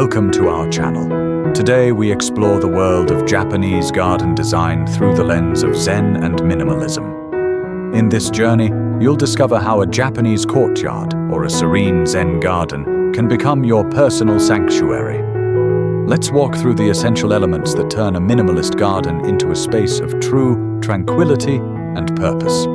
Welcome to our channel. Today we explore the world of Japanese garden design through the lens of Zen and minimalism. In this journey, you'll discover how a Japanese courtyard or a serene Zen garden can become your personal sanctuary. Let's walk through the essential elements that turn a minimalist garden into a space of true tranquility and purpose.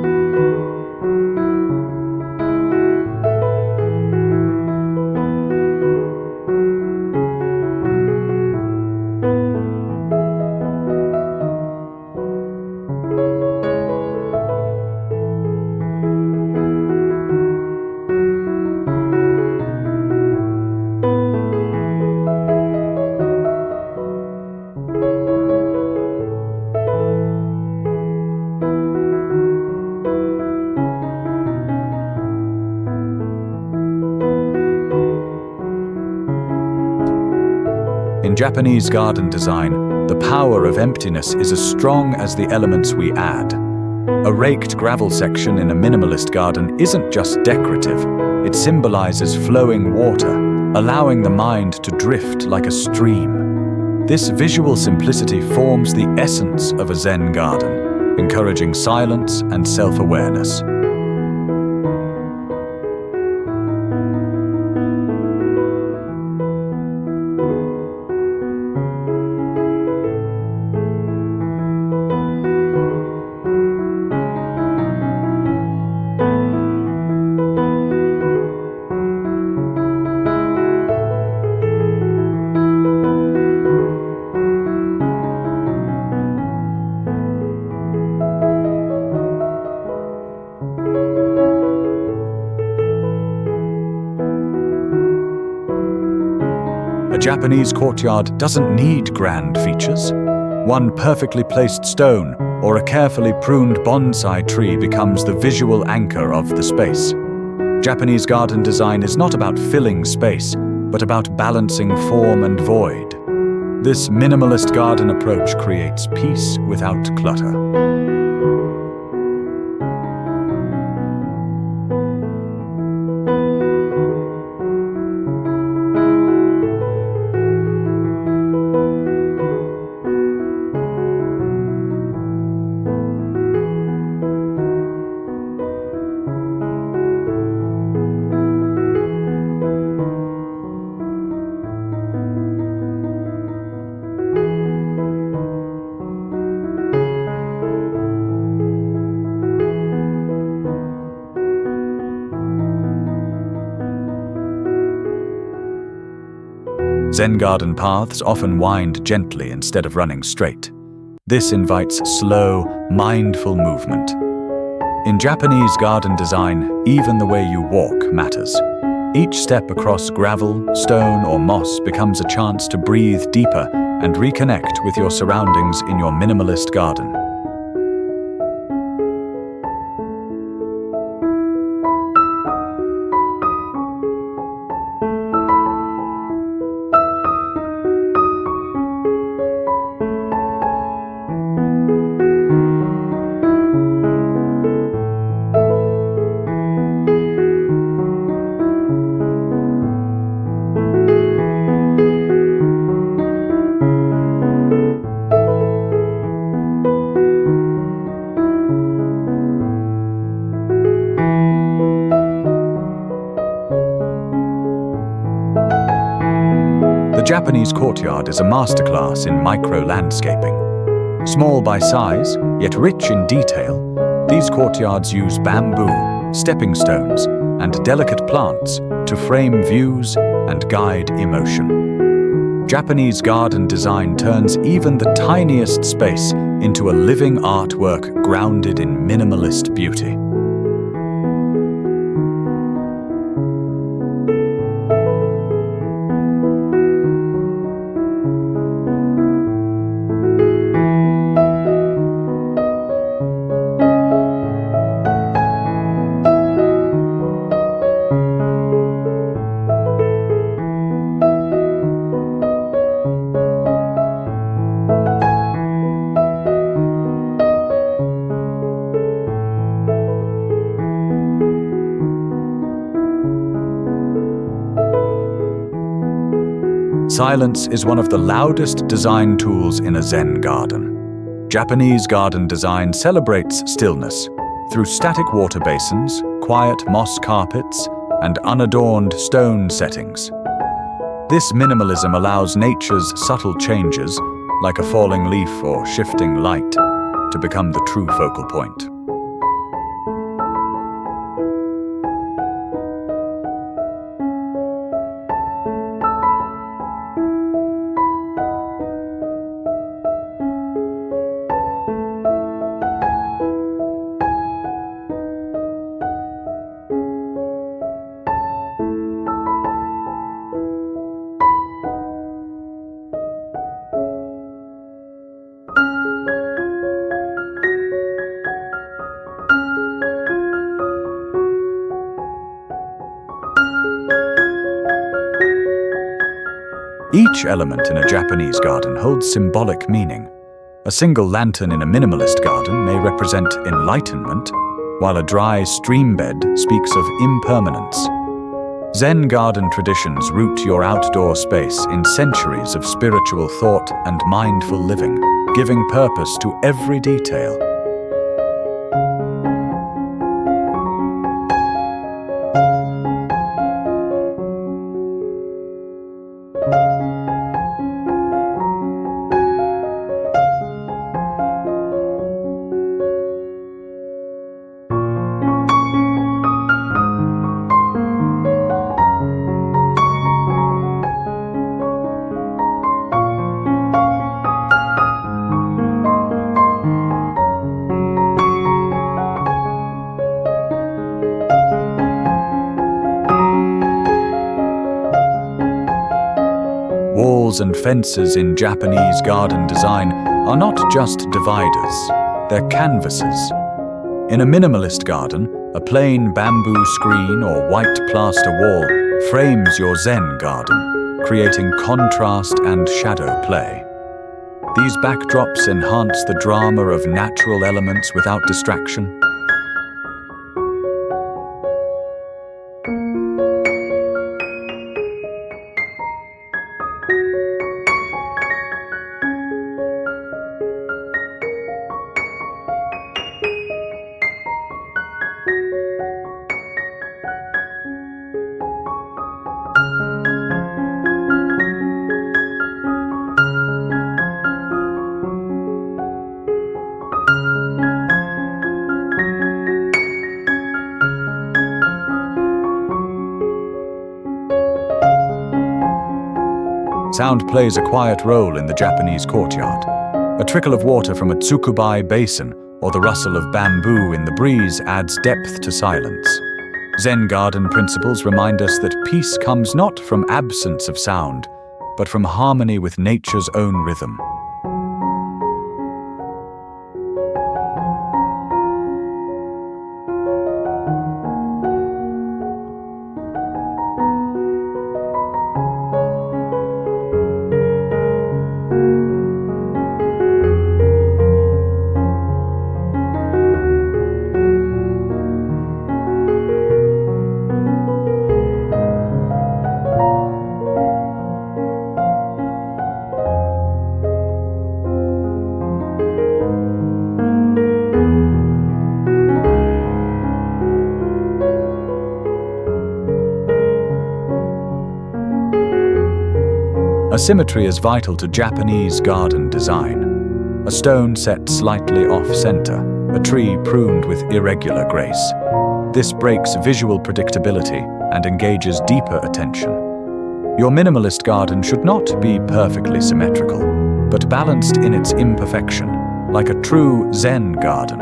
In Japanese garden design, the power of emptiness is as strong as the elements we add. A raked gravel section in a minimalist garden isn't just decorative, it symbolizes flowing water, allowing the mind to drift like a stream. This visual simplicity forms the essence of a Zen garden, encouraging silence and self-awareness. A Japanese courtyard doesn't need grand features. One perfectly placed stone or a carefully pruned bonsai tree becomes the visual anchor of the space. Japanese garden design is not about filling space, but about balancing form and void. This minimalist garden approach creates peace without clutter. Zen garden paths often wind gently instead of running straight. This invites slow, mindful movement. In Japanese garden design, even the way you walk matters. Each step across gravel, stone, or moss becomes a chance to breathe deeper and reconnect with your surroundings in your minimalist garden. The Japanese courtyard is a masterclass in micro-landscaping. Small by size, yet rich in detail, these courtyards use bamboo, stepping stones, and delicate plants to frame views and guide emotion. Japanese garden design turns even the tiniest space into a living artwork grounded in minimalist beauty. Silence is one of the loudest design tools in a Zen garden. Japanese garden design celebrates stillness through static water basins, quiet moss carpets, and unadorned stone settings. This minimalism allows nature's subtle changes, like a falling leaf or shifting light, to become the true focal point. Each element in a Japanese garden holds symbolic meaning. A single lantern in a minimalist garden may represent enlightenment, while a dry stream bed speaks of impermanence. Zen garden traditions root your outdoor space in centuries of spiritual thought and mindful living, giving purpose to every detail. Walls and fences in Japanese garden design are not just dividers, they're canvases. In a minimalist garden, a plain bamboo screen or white plaster wall frames your Zen garden, creating contrast and shadow play. These backdrops enhance the drama of natural elements without distraction. Sound plays a quiet role in the Japanese courtyard. A trickle of water from a tsukubai basin or the rustle of bamboo in the breeze adds depth to silence. Zen garden principles remind us that peace comes not from absence of sound, but from harmony with nature's own rhythm. Asymmetry is vital to Japanese garden design. A stone set slightly off-center, a tree pruned with irregular grace. This breaks visual predictability and engages deeper attention. Your minimalist garden should not be perfectly symmetrical, but balanced in its imperfection, like a true Zen garden.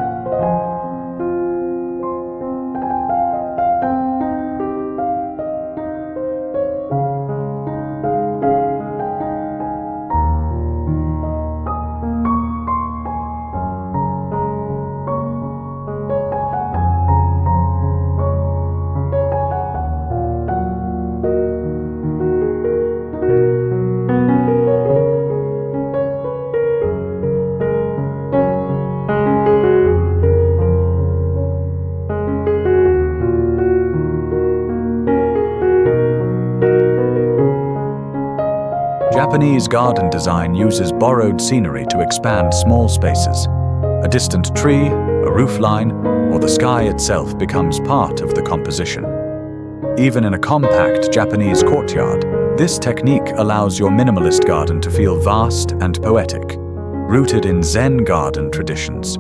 Japanese garden design uses borrowed scenery to expand small spaces. A distant tree, a roofline, or the sky itself becomes part of the composition. Even in a compact Japanese courtyard, this technique allows your minimalist garden to feel vast and poetic, rooted in Zen garden traditions.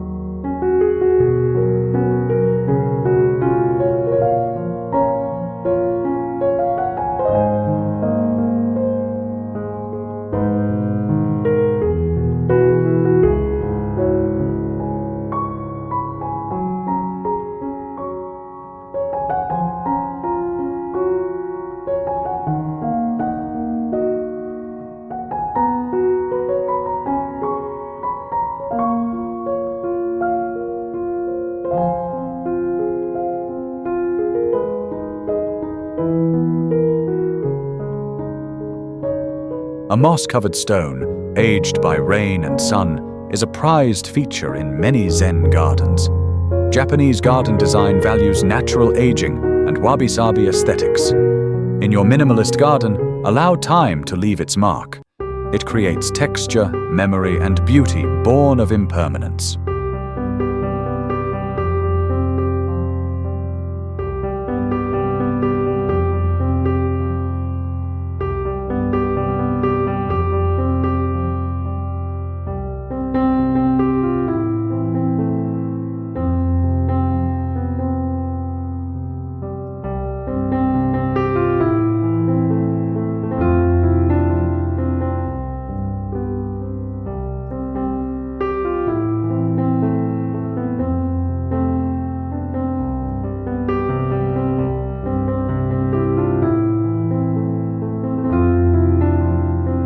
A moss-covered stone, aged by rain and sun, is a prized feature in many Zen gardens. Japanese garden design values natural aging and wabi-sabi aesthetics. In your minimalist garden, allow time to leave its mark. It creates texture, memory, and beauty born of impermanence.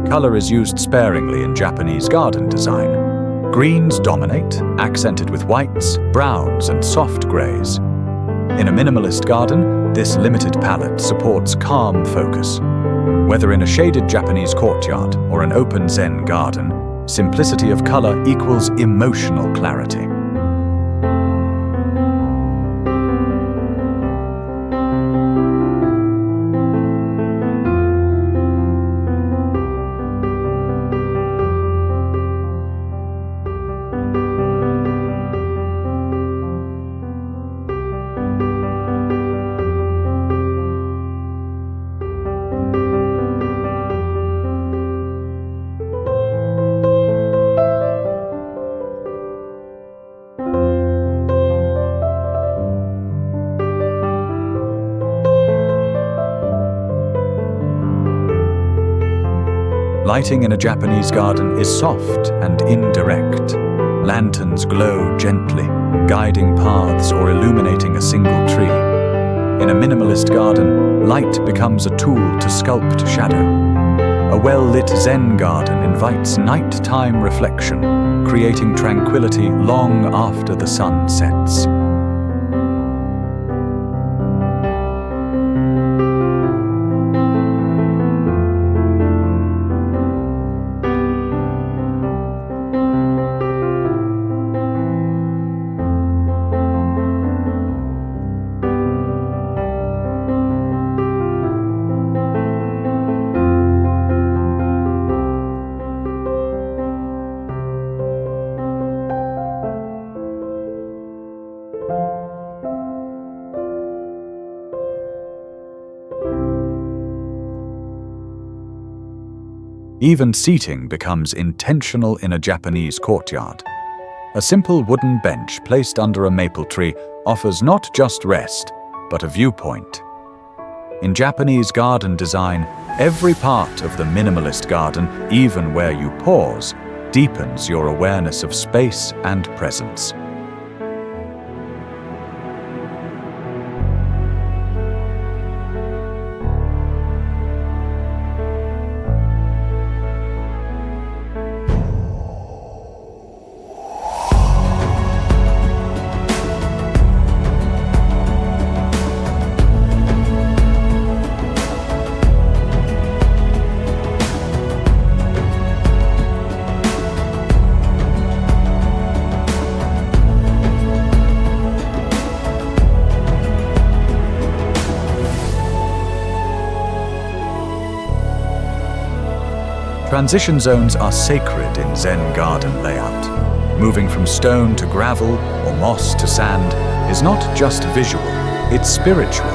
Color is used sparingly in Japanese garden design. Greens dominate, accented with whites, browns, and soft grays. In a minimalist garden, this limited palette supports calm focus. Whether in a shaded Japanese courtyard or an open Zen garden, simplicity of color equals emotional clarity. Lighting in a Japanese garden is soft and indirect. Lanterns glow gently, guiding paths or illuminating a single tree. In a minimalist garden, light becomes a tool to sculpt shadow. A well-lit Zen garden invites nighttime reflection, creating tranquility long after the sun sets. Even seating becomes intentional in a Japanese courtyard. A simple wooden bench placed under a maple tree offers not just rest, but a viewpoint. In Japanese garden design, every part of the minimalist garden, even where you pause, deepens your awareness of space and presence. Transition zones are sacred in Zen garden layout. Moving from stone to gravel or moss to sand is not just visual, it's spiritual.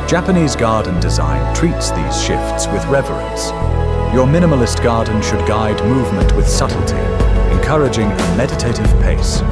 Japanese garden design treats these shifts with reverence. Your minimalist garden should guide movement with subtlety, encouraging a meditative pace.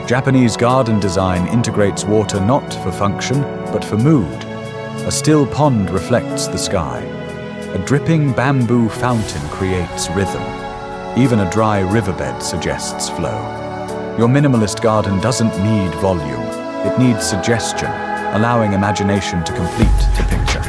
Japanese garden design integrates water not for function, but for mood. A still pond reflects the sky. A dripping bamboo fountain creates rhythm. Even a dry riverbed suggests flow. Your minimalist garden doesn't need volume. It needs suggestion, allowing imagination to complete the picture.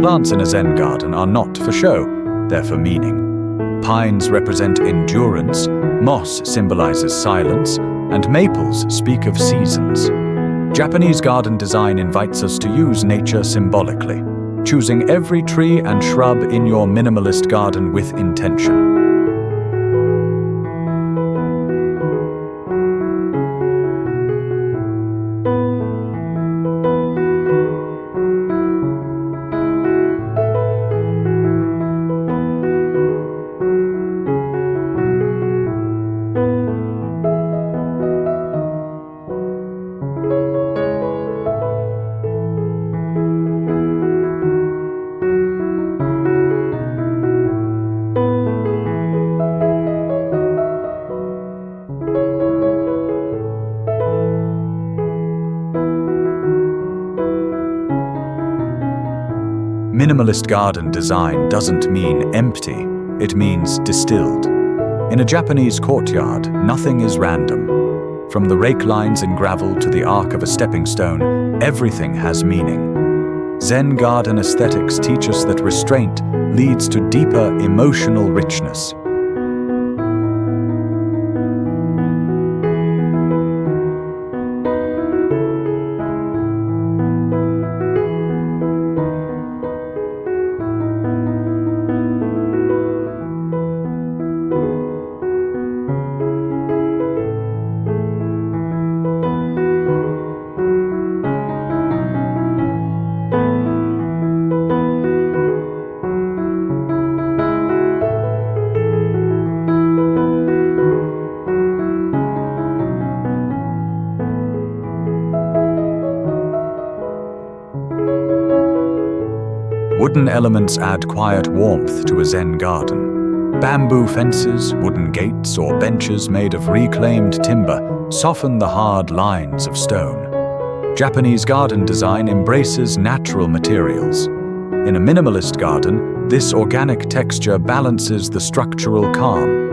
Plants in a Zen garden are not for show, they're for meaning. Pines represent endurance, moss symbolizes silence, and maples speak of seasons. Japanese garden design invites us to use nature symbolically, choosing every tree and shrub in your minimalist garden with intention. Minimalist garden design doesn't mean empty, it means distilled. In a Japanese courtyard, nothing is random. From the rake lines in gravel to the arc of a stepping stone, everything has meaning. Zen garden aesthetics teach us that restraint leads to deeper emotional richness. Wooden elements add quiet warmth to a Zen garden. Bamboo fences, wooden gates, or benches made of reclaimed timber soften the hard lines of stone. Japanese garden design embraces natural materials. In a minimalist garden, this organic texture balances the structural calm.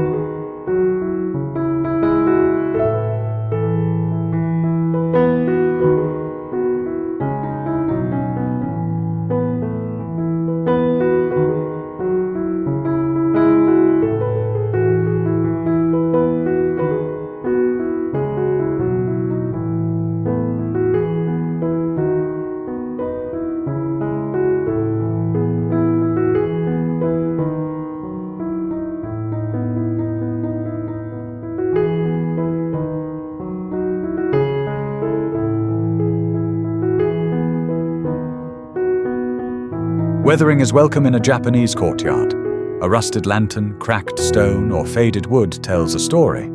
Weathering is welcome in a Japanese courtyard. A rusted lantern, cracked stone, or faded wood tells a story.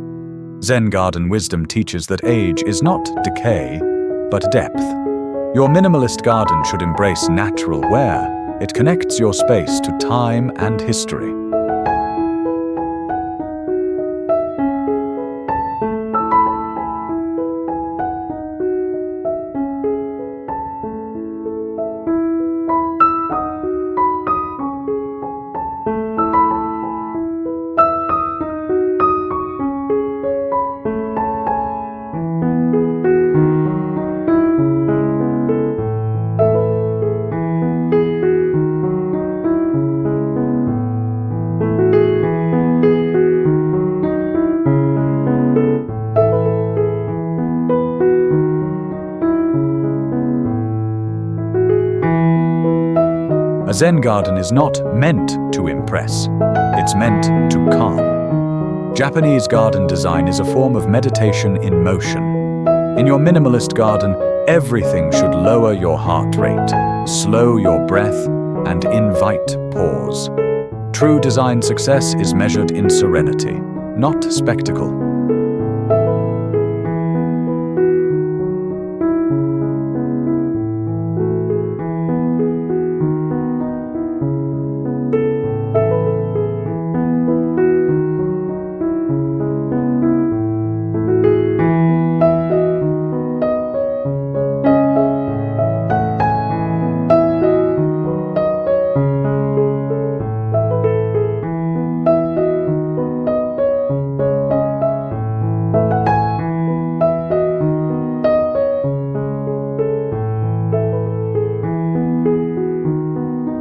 Zen garden wisdom teaches that age is not decay, but depth. Your minimalist garden should embrace natural wear. It connects your space to time and history. A Zen garden is not meant to impress, it's meant to calm. Japanese garden design is a form of meditation in motion. In your minimalist garden, everything should lower your heart rate, slow your breath, and invite pause. True design success is measured in serenity, not spectacle.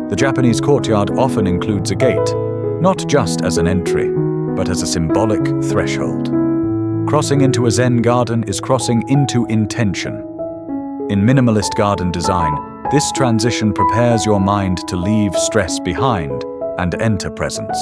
The Japanese courtyard often includes a gate, not just as an entry, but as a symbolic threshold. Crossing into a Zen garden is crossing into intention. In minimalist garden design, this transition prepares your mind to leave stress behind and enter presence.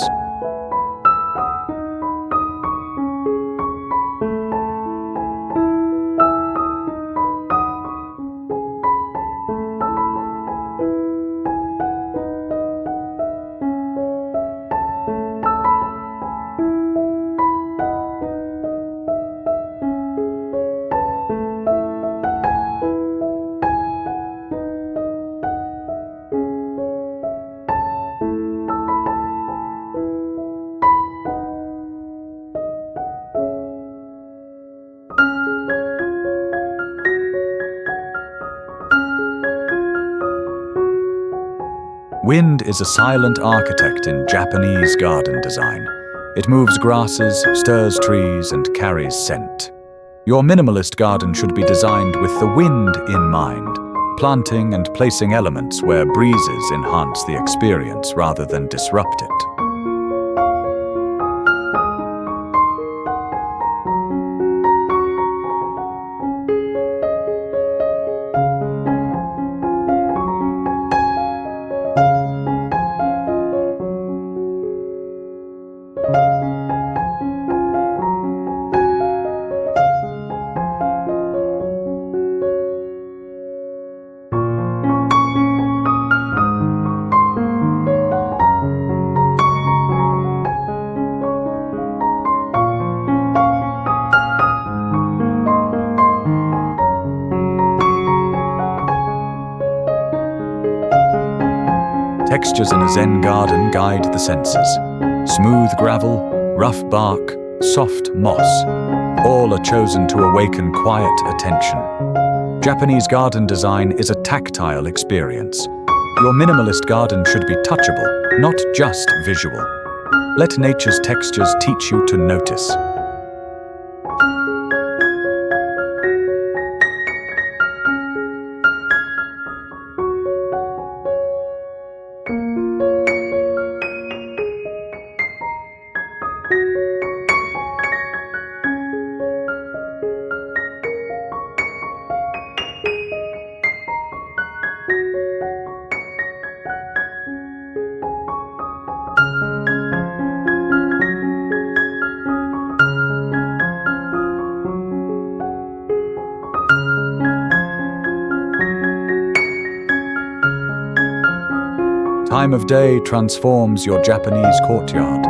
Wind is a silent architect in Japanese garden design. It moves grasses, stirs trees, and carries scent. Your minimalist garden should be designed with the wind in mind, planting and placing elements where breezes enhance the experience rather than disrupt it. Textures in a Zen garden guide the senses. Smooth gravel, rough bark, soft moss, all are chosen to awaken quiet attention. Japanese garden design is a tactile experience. Your minimalist garden should be touchable, not just visual. Let nature's textures teach you to notice. time of day transforms your Japanese courtyard.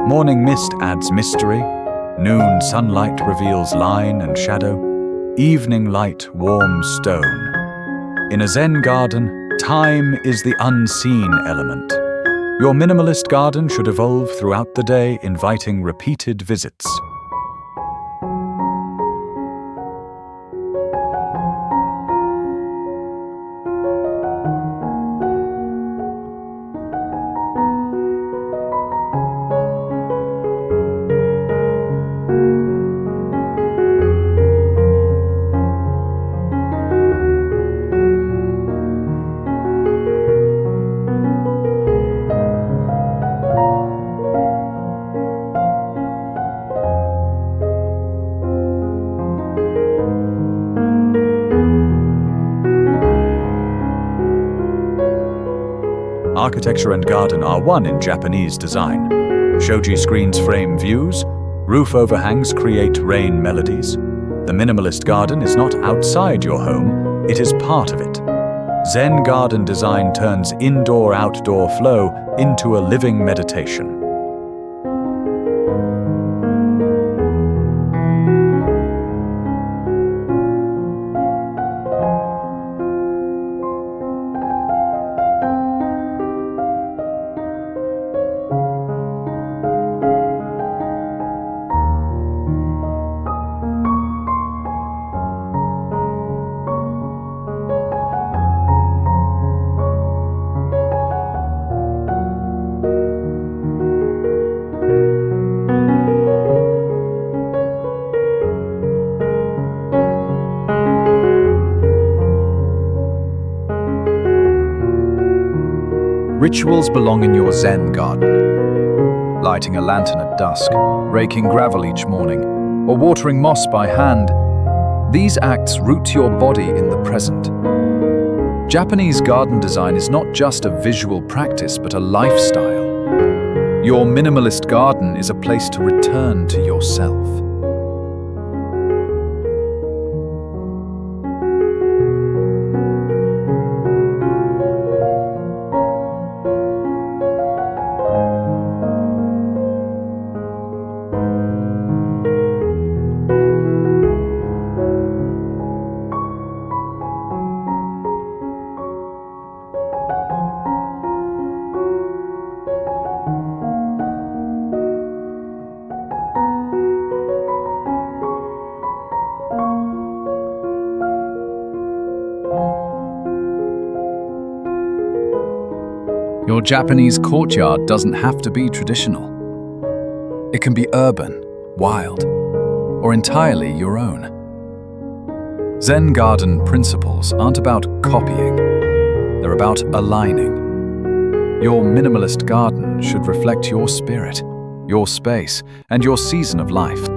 Morning mist adds mystery. Noon sunlight reveals line and shadow. Evening light warms stone. In a Zen garden, time is the unseen element. Your minimalist garden should evolve throughout the day, inviting repeated visits. Architecture and garden are one in Japanese design. Shoji screens frame views, roof overhangs create rain melodies. The minimalist garden is not outside your home, it is part of it. Zen garden design turns indoor-outdoor flow into a living meditation. Rituals belong in your Zen garden. Lighting a lantern at dusk, raking gravel each morning, or watering moss by hand, these acts root your body in the present. Japanese garden design is not just a visual practice, but a lifestyle. Your minimalist garden is a place to return to yourself. Your Japanese courtyard doesn't have to be traditional. It can be urban, wild, or entirely your own. Zen garden principles aren't about copying, they're about aligning. Your minimalist garden should reflect your spirit, your space, and your season of life.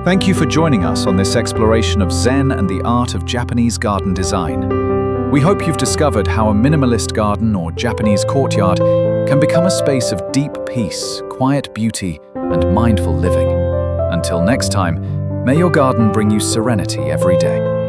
Thank you for joining us on this exploration of Zen and the art of Japanese garden design. We hope you've discovered how a minimalist garden or Japanese courtyard can become a space of deep peace, quiet beauty, and mindful living. Until next time, may your garden bring you serenity every day.